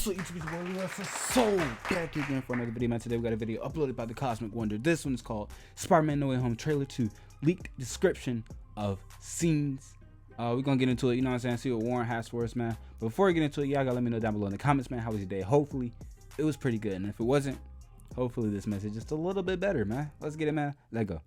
So YouTube so back again for another video, man. Today we got a video uploaded by the Cosmic Wonder. This one is called Spider-Man No Way Home Trailer 2 Leaked Description of Scenes. We're gonna get into it, you know what I'm saying, see what Warren has for us, man. But before we get into it, y'all gotta let me know down below in the comments, man, how was your day? Hopefully it was pretty good, and if it wasn't, hopefully this message is just a little bit better, man. Let's get it, man. Let's go.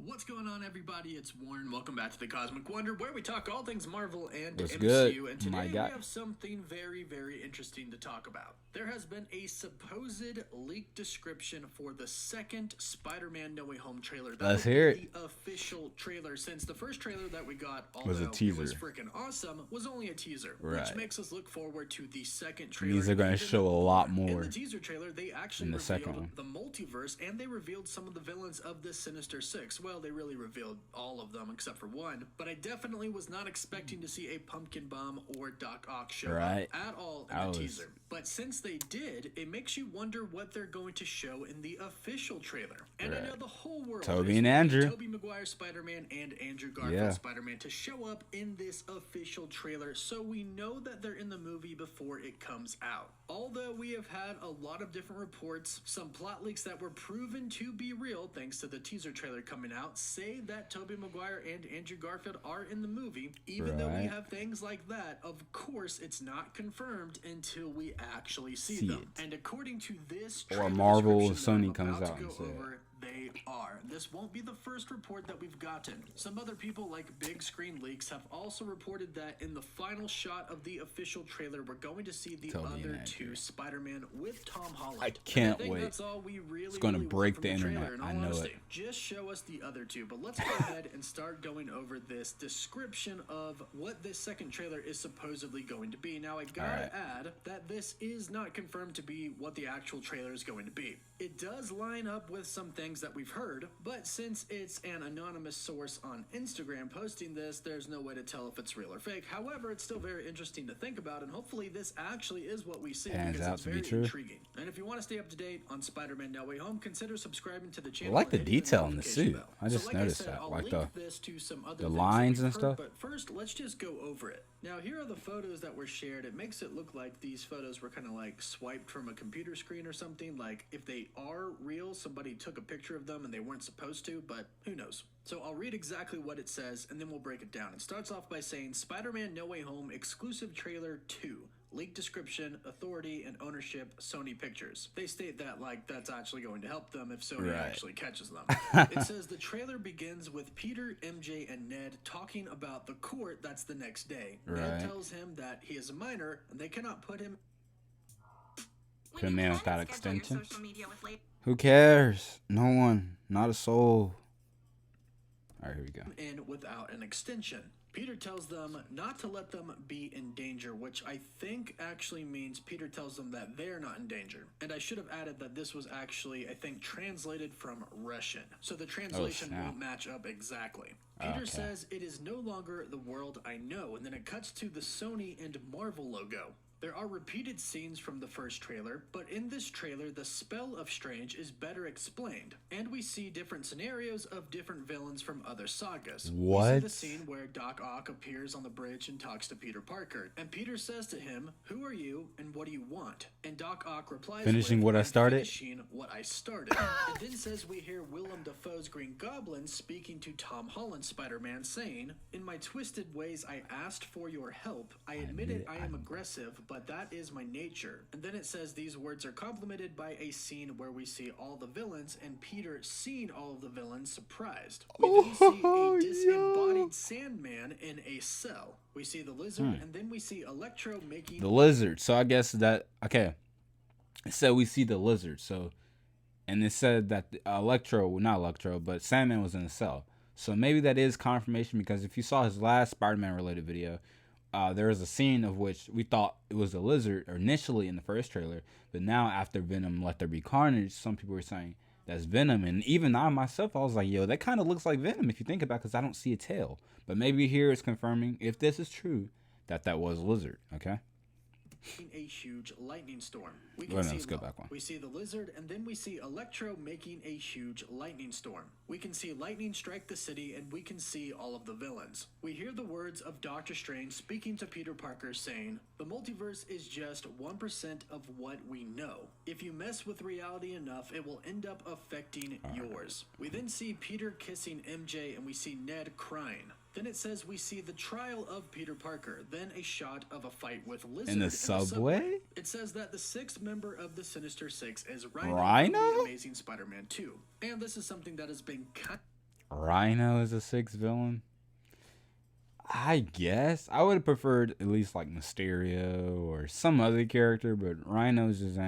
What's going on, everybody? It's Warren. Welcome back to the Cosmic Wonder, where we talk all things Marvel and What's MCU. good? And today My we God. have something very, very interesting to talk about. There has been a supposed leaked description for the second Spider-Man No Way Home trailer. Let's hear it. The official trailer, since the first trailer that we got, Was a although teaser. it was freaking awesome, was only a teaser, Right. which makes us look forward to the second trailer. These are gonna even show a lot more In the teaser trailer, they actually in the second revealed one. the multiverse, and they revealed some of the villains of the Sinister Six. Well, they really revealed all of them except for one, but I definitely was not expecting to see a Pumpkin Bomb or Doc Ock show up at all in the teaser. But since they did, it makes you wonder what they're going to show in the official trailer. And I know the whole world Tobey is and wanting Andrew. Tobey Maguire Spider-Man and Andrew Garfield Spider-Man to show up in this official trailer, so we know that they're in the movie before it comes out. Although we have had a lot of different reports, some plot leaks that were proven to be real thanks to the teaser trailer coming out, say that Tobey Maguire and Andrew Garfield are in the movie. Even though we have things like that, of course it's not confirmed until we actually see them. And according to this trailer Or Marvel or description that Sony I'm comes about out to and go says over, they are. This won't be the first report that we've gotten. Some other people like Big Screen Leaks have also reported that in the final shot of the official trailer, we're going to see the other two Spider-Man with Tom Holland. I can't wait. That's all we really, it's gonna break the internet. Trailer, I know it. Just show us the other two. But let's go ahead and start going over this description of what this second trailer is supposedly going to be. Now, I gotta add that this is not confirmed to be what the actual trailer is going to be. It does line up with some things that we've heard, but since it's an anonymous source on Instagram posting this, there's no way to tell if it's real or fake. However, it's still very interesting to think about, and hopefully this actually is what we see, because it's very intriguing. And if you want to stay up to date on Spider-Man No Way Home, consider subscribing to the channel. I like the detail in the suit. I just noticed that, like the lines and stuff. But first, let's just go over it. Now, here are the photos that were shared. It makes it look like these photos were kind of like swiped from a computer screen or something. Like if they are real, somebody took a picture of them and they weren't supposed to, but who knows? So I'll read exactly what it says and then we'll break it down. It starts off by saying Spider-Man No Way Home exclusive trailer 2. Leak description, authority, and ownership, Sony Pictures. They state that like that's actually going to help them if Sony actually catches them. It says the trailer begins with Peter, MJ, and Ned talking about the court that's the next day. Ned tells him that he is a minor and they cannot put him in without extension. Who cares? No one. Not a soul. Alright, here we go. In without an extension. Peter tells them not to let them be in danger, which I think actually means Peter tells them that they're not in danger. And I should have added that this was actually, I think, translated from Russian. So the translation won't match up exactly. Peter says it is no longer the world I know, and then it cuts to the Sony and Marvel logo. There are repeated scenes from the first trailer, but in this trailer, the spell of Strange is better explained, and we see different scenarios of different villains from other sagas. We see the scene where Doc Ock appears on the bridge and talks to Peter Parker, and Peter says to him, "Who are you, and what do you want?" And Doc Ock replies, Finishing what I started. Finishing what I started. It then says we hear Willem Dafoe's Green Goblin speaking to Tom Holland's Spider-Man, saying, "In my twisted ways, I asked for your help. I admitted I am aggressive, but that is my nature." And then it says these words are complemented by a scene where we see all the villains and Peter seeing all of the villains surprised. We then see a disembodied Sandman in a cell. We see the Lizard and then we see Electro making... The Lizard. So I guess that... Okay. It said we see the Lizard. So... And it said that not Electro, but Sandman was in the cell. So maybe that is confirmation, because if you saw his last Spider-Man related video... there is a scene of which we thought it was a Lizard initially in the first trailer, but now after Venom Let There Be Carnage, some people were saying that's Venom, and even I myself, I was like, yo, that kind of looks like Venom if you think about it, because I don't see a tail. But maybe here it's confirming, if this is true, that was Lizard. Okay. a huge lightning storm. We Well, can no, see let's go back one. we see the lizard, and then we see Electro making a huge lightning storm. We can see lightning strike the city, and we can see all of the villains. We hear the words of Doctor Strange speaking to Peter Parker saying, "The multiverse is just 1% of what we know. If you mess with reality enough, it will end up affecting yours." We then see Peter kissing MJ, and we see Ned crying. Then it says we see the trial of Peter Parker, then a shot of a fight with Lizard In the subway? It says that the sixth member of the Sinister Six is Rhino, Rhino? from the Amazing Spider-Man 2. And this is something that has been Rhino is a sixth villain? I guess. I would have preferred at least like Mysterio or some other character, but Rhino's just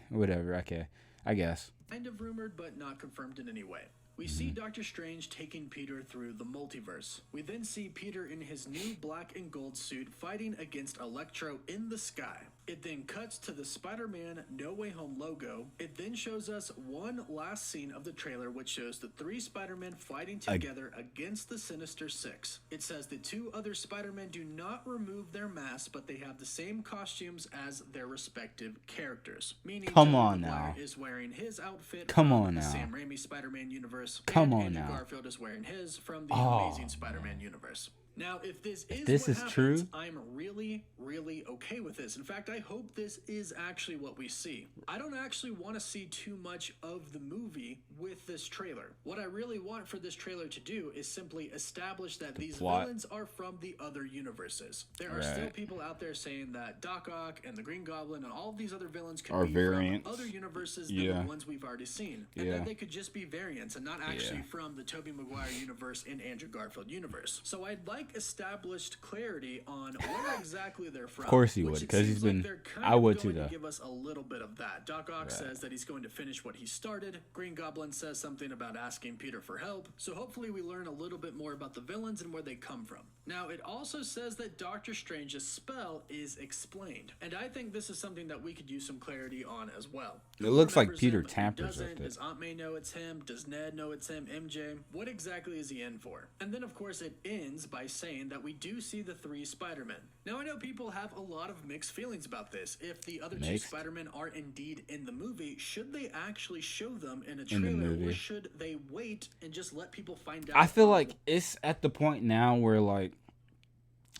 whatever. Okay, I guess. kind of rumored but not confirmed in any way. We see Doctor Strange taking Peter through the multiverse. We then see Peter in his new black and gold suit fighting against Electro in the sky. It then cuts to the Spider-Man No Way Home logo. It then shows us one last scene of the trailer, which shows the three Spider-Men fighting together against the Sinister Six. It says the two other Spider-Men do not remove their masks, but they have the same costumes as their respective characters. Meaning Come on Tobey Maguire now. is wearing his outfit Come from on the now. Sam Raimi Spider-Man universe. Come and on Andrew now. Garfield is wearing his from the Oh, Amazing Spider-Man universe. Now, if this is this what is happens, true? I'm really, really okay with this. In fact, I hope this is actually what we see. I don't actually want to see too much of the movie with this trailer. What I really want for this trailer to do is simply establish that these plot. villains are from the other universes. There are still people out there saying that Doc Ock and the Green Goblin and all of these other villains could Are be variants. from other universes than Yeah. the ones we've already seen. And Yeah. that they could just be variants and not actually Yeah. from the Tobey Maguire universe and Andrew Garfield universe. So I'd like established clarity on where exactly they're from. Of course he which would, it 'cause he's seems like been- they're kind I of would too, going to though. give us a little bit of that. Doc Ock says that he's going to finish what he started. Green Goblin says something about asking Peter for help. So hopefully we learn a little bit more about the villains and where they come from. Now it also says that Doctor Strange's spell is explained, and I think this is something that we could use some clarity on as well. It looks like Remembers Peter him? Who tampers doesn't? with it. Does Aunt May know it's him? Does Ned know it's him? MJ? What exactly is he in for? And then of course it ends by saying that we do see the three Spider-Men. Now I know people have a lot of mixed feelings about this. If the other two Mixed? Spider-Men are indeed in the movie, should they actually show them in a In the trailer, or movie. should they wait and just let people find out? I feel like it's at the point now where like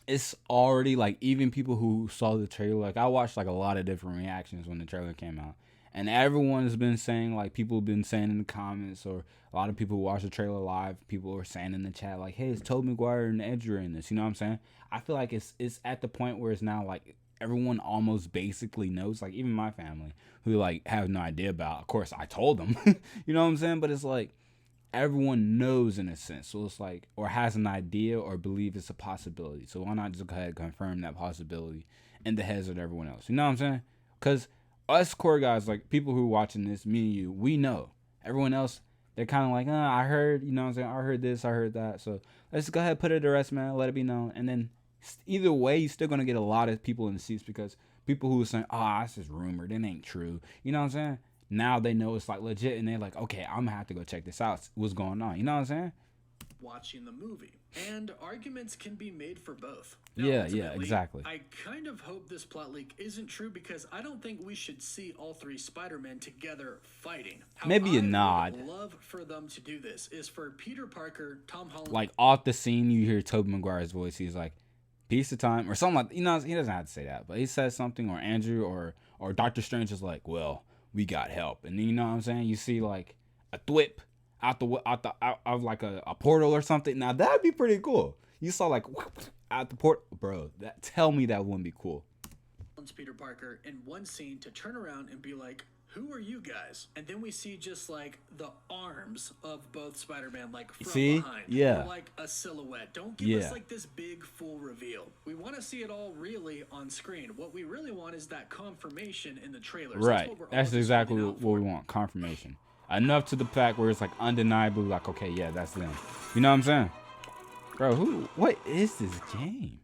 it's already like even people who saw the trailer, like I watched like a lot of different reactions when the trailer came out, and everyone has been saying, like people have been saying in the comments, or a lot of people who watch the trailer live, people are saying in the chat like, hey, it's Tobey Maguire and Edgar in this, you know what I'm saying? I feel like it's at the point where it's now like everyone almost basically knows, like even my family who like have no idea about, of course I told them, you know what I'm saying? But it's like everyone knows in a sense, so it's like, or has an idea or believe it's a possibility, so why not just go ahead and confirm that possibility in the heads of everyone else, you know what I'm saying? Because us core guys, like people who are watching this, me and you, we know. Everyone else, they're kind of like, I heard, you know what I'm saying, I heard this, I heard that, so let's go ahead and put it to rest, man, let it be known. And then either way, you're still going to get a lot of people in the seats, because people who are saying, this is rumored, it ain't true, you know what I'm saying? Now they know it's like legit, and they're like, okay, I'm gonna have to go check this out. What's going on? You know what I'm saying? Watching the movie. And arguments can be made for both. Now, Yeah, ultimately, exactly. I kind of hope this plot leak isn't true, because I don't think we should see all three Spider-Men together fighting. How Maybe a I would nod. love for them to do this is for Peter Parker, Tom Holland. Like off the scene, you hear Tobey Maguire's voice. He's like, "Peace of time," or something like. You know, he doesn't have to say that, but he says something. Or Andrew, or Doctor Strange is like, "Well, we got help," and then you know what I'm saying. You see like a thwip out of like a portal or something. Now that'd be pretty cool. You saw like out the port, bro. Tell me that wouldn't be cool. Peter Parker in one scene to turn around and be like, "Who are you guys?" And then we see just like the arms of both Spider-Man, like from behind. Yeah. Or like a silhouette. Don't give us Yeah. like this big full reveal. We want to see it all really on screen. What we really want is that confirmation in the trailers. Right. What we're all That's just exactly holding out what for. we want. Confirmation. Enough to the fact where it's like undeniably like, okay, yeah, that's them. You know what I'm saying? Bro, what is this game?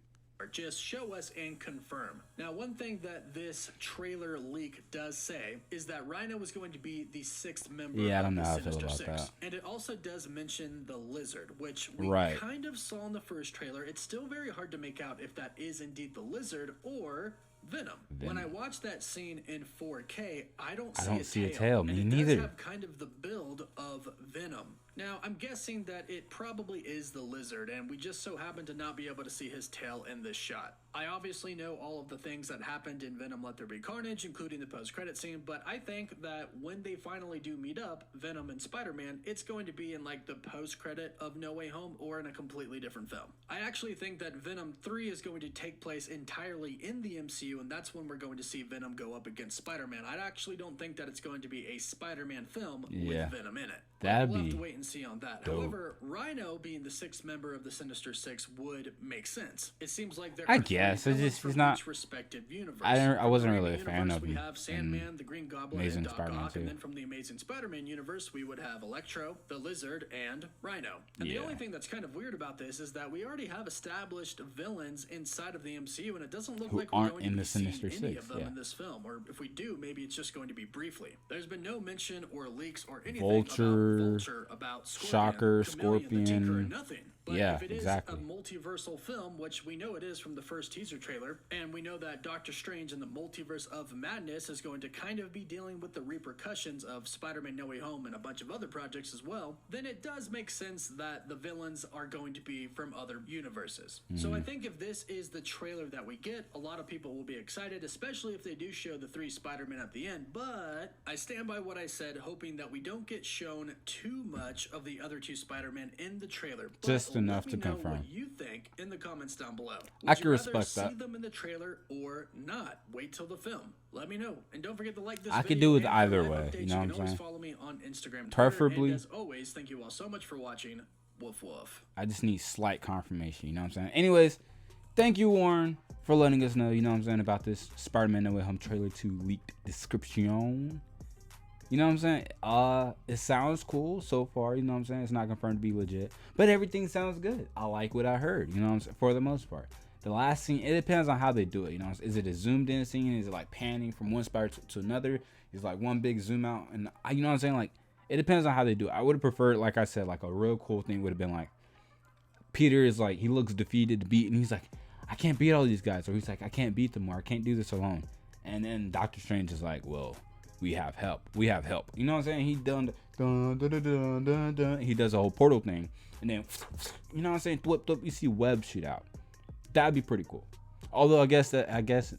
Just show us and confirm. Now, one thing that this trailer leak does say is that Rhino is going to be the 6th member Yeah, I don't of know the how I feel Sinister about Six. that. And it also does mention the Lizard, which we Right. kind of saw in the first trailer. It's still very hard to make out if that is indeed the Lizard or Venom. When I watched that scene in 4K, I don't see a tail. Me and it neither. does have kind of the build of Venom. Now, I'm guessing that it probably is the Lizard, and we just so happen to not be able to see his tail in this shot. I obviously know all of the things that happened in Venom Let There Be Carnage, including the post-credit scene, but I think that when they finally do meet up, Venom and Spider-Man, it's going to be in like the post-credit of No Way Home or in a completely different film. I actually think that Venom 3 is going to take place entirely in the MCU, and that's when we're going to see Venom go up against Spider-Man. I actually don't think that it's going to be a Spider-Man film with Venom in it. That'd We'll be have to wait and see on that. dope. However, Rhino being the 6th member of the Sinister Six would make sense. It seems like there I are guess three it's villains just from it's not. each respective universe. I wasn't From the really a Raimi fan universe, of we him have in Sandman, the Green Goblin, Amazing and Doc Spider-Man Ock, 2. and then from the Amazing Spider-Man universe, we would have Electro, the Lizard, and Rhino. And the Yeah. only thing that's kind of weird about this is that we already have established villains inside of the MCU, and it doesn't look Who like we're aren't going in to the be seeing Sinister any Six, of them yeah. in this film. Or if we do, maybe it's just going to be briefly. There's been no mention or leaks or anything Vulture, about Scorpion, Shocker, Chameleon, the Tinker, Scorpion. nothing. But Yeah, if it is exactly. a multiversal film, which we know it is from the first teaser trailer, and we know that Doctor Strange in the Multiverse of Madness is going to kind of be dealing with the repercussions of Spider-Man No Way Home and a bunch of other projects as well, then it does make sense that the villains are going to be from other universes. So I think if this is the trailer that we get, a lot of people will be excited, especially if they do show the 3 Spider-Men at the end, but I stand by what I said, hoping that we don't get shown too much of the other 2 Spider-Men in the trailer. But Just enough let me to know confirm. what you think in the comments down below. I Would can you rather respect see that. them in the trailer or not? Wait till the film. Let me know. And don't forget to like this I video. could do it and for either live way, updates, you know what I'm can always saying? follow me on Instagram, Twitter, Preferably- and as always, thank you all so much for watching. Woof woof. I just need slight confirmation, you know what I'm saying? Anyways, thank you, Warren, for letting us know, you know what I'm saying, about this Spider-Man No Way Home trailer 2 leaked description. You know what I'm saying? It sounds cool so far, you know what I'm saying? It's not confirmed to be legit, but everything sounds good. I like what I heard, you know what I'm saying, for the most part. The last scene, it depends on how they do it, you know. Is it a zoomed in scene? Is it like panning from one spider to another? Is like one big zoom out? And you know what I'm saying? Like, it depends on how they do it. I would have preferred, like I said, like a real cool thing would have been like, Peter is like, he looks defeated, beat, and he's like, I can't beat all these guys. Or he's like, I can't beat them, or I can't do this alone. And then Doctor Strange is like, well, we have help. We have help. You know what I'm saying? He done, he does a whole portal thing. And then, you know what I'm saying? Thwip, thwip, you see web shoot out. That'd be pretty cool. Although I guess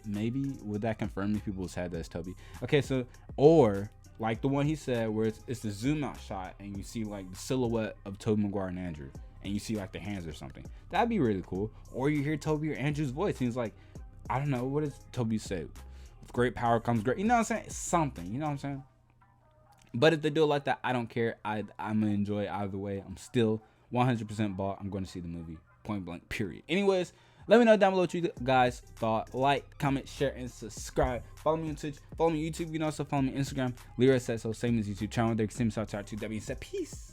maybe would that confirm if people said that's Toby? Okay, so or like the one he said where it's the zoom out shot and you see like the silhouette of Tobey Maguire and Andrew and you see like the hands or something. That'd be really cool. Or you hear Toby or Andrew's voice and he's like, I don't know, what does Toby say? With great power comes great. You know what I'm saying? Something. You know what I'm saying? But if they do it like that, I don't care. I'm gonna enjoy it either way. I'm still 100% bought. I'm going to see the movie. Point blank. Period. Anyways. Let me know down below what you guys thought. Like, comment, share, and subscribe. Follow me on Twitch. Follow me on YouTube. You can also follow me on Instagram. Lyra said so. Same as YouTube channel. There. Same as out to. That being said, peace.